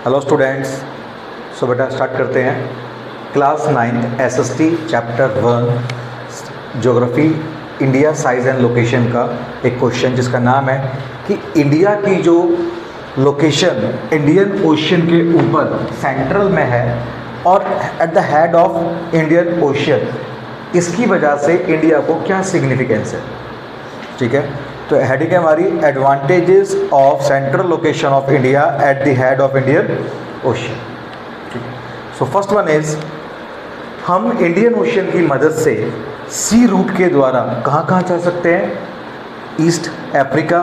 Hello students. सो बेटा start करते हैं। Class 9th SST chapter 1 geography India size and location का एक क्वेश्चन जिसका नाम है कि इंडिया की जो लोकेशन इंडियन ओशियन के ऊपर सेंट्रल में है और at the head of Indian ocean, इसकी वजह से इंडिया को क्या सिग्निफिकेंस है। ठीक है, तो हेडिंग है हमारी advantages of central location of India at the head of Indian ocean. ठीक है, सो फर्स्ट वन इज हम इंडियन ओशियन की मदद से सी रूट के द्वारा कहाँ कहाँ जा सकते हैं। East Africa,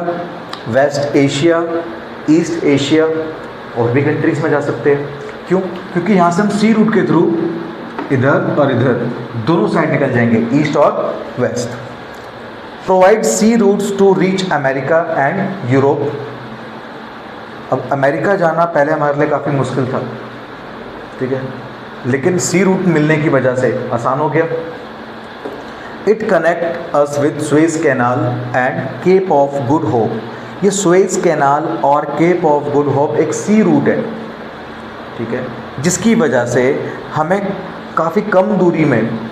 West Asia, East Asia और भी कंट्रीज में जा सकते हैं। क्यों? क्योंकि यहाँ से हम सी रूट के थ्रू इधर और इधर दोनों साइड निकल जाएंगे, ईस्ट और West. Provide sea routes to reach America and Europe. अब अमेरिका जाना पहले हमारे लिए काफ़ी मुश्किल था, ठीक है, लेकिन सी रूट मिलने की वजह से आसान हो गया। It connect us with Suez Canal and Cape of Good Hope. ये सुएज कैनाल और केप ऑफ गुड होप एक सी रूट है, ठीक है, जिसकी वजह से हमें काफ़ी कम दूरी में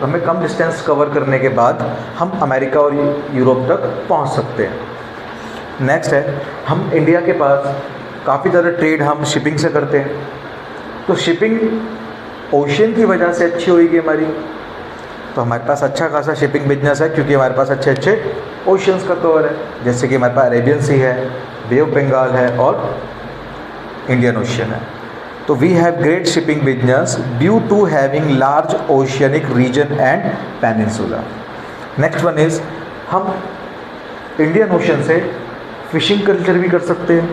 हमें कम डिस्टेंस कवर करने के बाद हम अमेरिका और यूरोप तक पहुंच सकते हैं। नेक्स्ट है, हम इंडिया के पास काफ़ी ज़्यादा ट्रेड हम शिपिंग से करते हैं, तो शिपिंग ओशियन की वजह से अच्छी होगी हमारी, तो हमारे पास अच्छा खासा शिपिंग बिजनेस है क्योंकि हमारे पास अच्छे अच्छे ओशियंस का कवर है, जैसे कि हमारे पास अरेबियन सी है, बे ऑफ बंगाल है और इंडियन ओशियन है। तो we have great shipping business due to having large oceanic region and peninsula. Next one is हम इंडियन ओशन से फिशिंग कल्चर भी कर सकते हैं,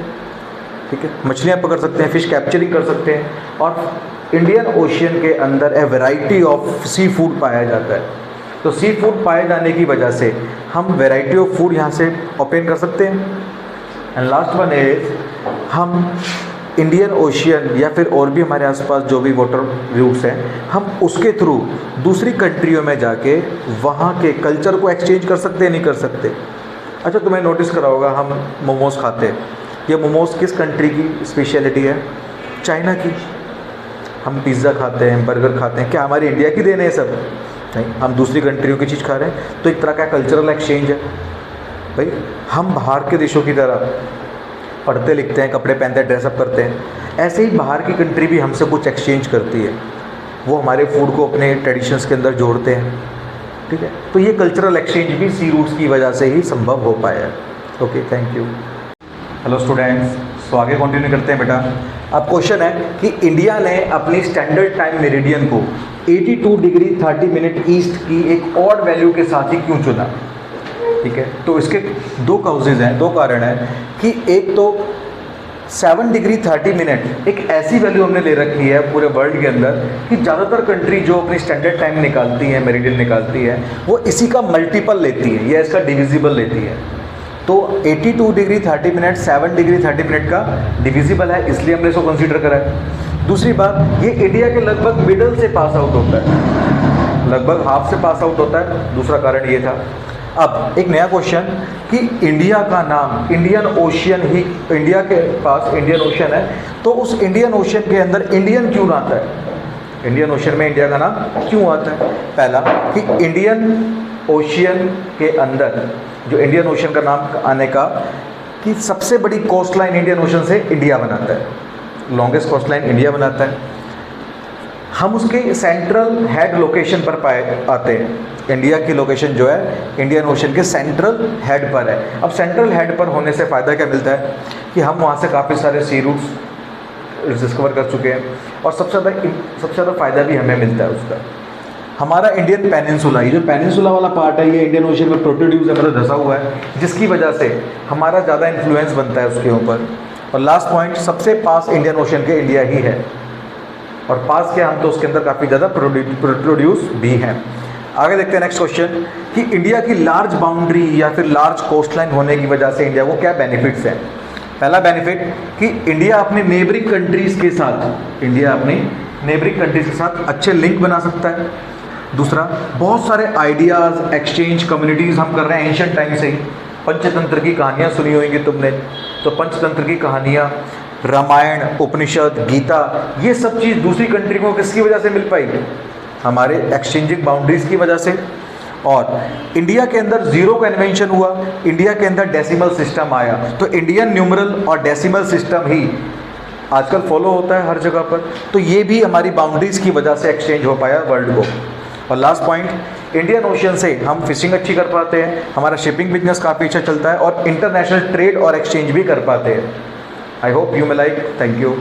ठीक है, मछलियाँ पकड़ सकते हैं, फिश कैप्चरिंग कर सकते हैं और इंडियन ओशियन के अंदर a variety of seafood पाया जाता है। तो सी फूड पाए जाने की वजह से हम वैरायटी ऑफ फूड यहाँ से ऑब्टेन कर सकते हैं। एंड लास्ट वन इज हम इंडियन ओशियन या फिर और भी हमारे आसपास जो भी वाटर रूट्स हैं, हम उसके थ्रू दूसरी कंट्रियों में जाके वहाँ के कल्चर को एक्सचेंज कर सकते हैं, नहीं कर सकते। अच्छा, तुम्हें नोटिस करा होगा हम मोमोज़ खाते हैं, ये मोमोज़ किस कंट्री की स्पेशलिटी है? चाइना की। हम पिज़्ज़ा खाते हैं, बर्गर खाते हैं, क्या हमारी इंडिया की देने हैं सब? नहीं, हम दूसरी कंट्रियों की चीज़ खा रहे हैं, तो एक तरह का कल्चरल एक्सचेंज है। भाई हम बाहर के देशों की तरह पढ़ते लिखते हैं, कपड़े पहनते हैं, ड्रेसअप करते हैं, ऐसे ही बाहर की कंट्री भी हमसे कुछ एक्सचेंज करती है, वो हमारे फूड को अपने ट्रेडिशंस के अंदर जोड़ते हैं, ठीक है। तो ये कल्चरल एक्सचेंज भी सी रूट्स की वजह से ही संभव हो पाया है। Okay, thank you. Hello students, so आगे कंटिन्यू करते हैं बेटा। अब क्वेश्चन है कि इंडिया ने अपनी स्टैंडर्ड टाइम मेरिडियन को 82 डिग्री 30 मिनट ईस्ट की एक ऑड वैल्यू के साथ ही क्यों चुना? ठीक है, तो इसके दो काउजेज हैं, दो कारण हैं कि एक तो 7 डिग्री 30 मिनट एक ऐसी वैल्यू हमने ले रखी है पूरे वर्ल्ड के अंदर कि ज़्यादातर कंट्री जो अपनी स्टैंडर्ड टाइम निकालती है, मेरिडियन निकालती है, वो इसी का मल्टीपल लेती है या इसका डिविजिबल लेती है। तो 82 डिग्री 30 मिनट 7 डिग्री 30 मिनट का डिविजिबल है, इसलिए हमने इसको कंसीडर करा है। दूसरी बात, ये इंडिया के लगभग मिडल से पास आउट होता है, लगभग हाफ से पास आउट होता है, दूसरा कारण ये था। अब एक नया क्वेश्चन कि इंडिया का नाम इंडियन ओशियन ही, इंडिया के पास इंडियन ओशियन है, तो उस इंडियन ओशियन के अंदर इंडियन क्यों आता है? इंडियन ओशियन में इंडिया का नाम क्यों आता है? पहला कि इंडियन ओशियन के अंदर जो इंडियन ओशियन का नाम आने का कि सबसे बड़ी कोस्ट लाइन इंडियन ओशियन से इंडिया बनाता है, लॉन्गेस्ट कोस्ट लाइन इंडिया बनाता है। हम उसके सेंट्रल हेड लोकेशन पर पाए आते हैं, इंडिया की लोकेशन जो है इंडियन ओशन के सेंट्रल हेड पर है। अब सेंट्रल हेड पर होने से फ़ायदा क्या मिलता है कि हम वहाँ से काफ़ी सारे सी रूट्स डिस्कवर कर चुके हैं और सबसे ज़्यादा फ़ायदा भी हमें मिलता है उसका। हमारा इंडियन पेनिनसुला, ये जो पेनिनसुला वाला पार्ट है, ये इंडियन ओशन में प्रोड्यूस है, मतलब धंसा हुआ है, जिसकी वजह से हमारा ज़्यादा इन्फ्लुएंस बनता है उसके ऊपर। और लास्ट पॉइंट, सबसे पास इंडियन ओशन के इंडिया ही है, और पास के हम तो उसके अंदर काफ़ी ज़्यादा प्रोड्यूस भी हैं। आगे देखते हैं नेक्स्ट क्वेश्चन कि इंडिया की लार्ज बाउंड्री या फिर लार्ज कोस्ट लाइन होने की वजह से इंडिया को क्या बेनिफिट्स हैं। पहला बेनिफिट कि इंडिया अपने नेबरिंग कंट्रीज़ के साथ, इंडिया अपने नेबरिंग कंट्रीज़ के साथ अच्छे लिंक बना सकता है। दूसरा, बहुत सारे आइडियाज़ एक्सचेंज कम्युनिटीज़ हम कर रहे हैं एंशिएंट टाइम से ही। पंचतंत्र की कहानियाँ सुनी होंगी तुमने, तो पंचतंत्र की कहानियाँ रामायण, उपनिषद, गीता, ये सब चीज़ दूसरी कंट्री को किसकी वजह से मिल पाई? हमारे एक्सचेंजिंग बाउंड्रीज की वजह से। और इंडिया के अंदर जीरो का इन्वेंशन हुआ, इंडिया के अंदर डेसिमल सिस्टम आया, तो इंडियन न्यूमरल और डेसिमल सिस्टम ही आजकल फॉलो होता है हर जगह पर। तो ये भी हमारी बाउंड्रीज की वजह से एक्सचेंज हो पाया वर्ल्ड को। और लास्ट पॉइंट, इंडियन ओशन से हम फिशिंग अच्छी कर पाते हैं, हमारा शिपिंग बिजनेस काफ़ी अच्छा चलता है और इंटरनेशनल ट्रेड और एक्सचेंज भी कर पाते हैं। I hope you may like. Thank you.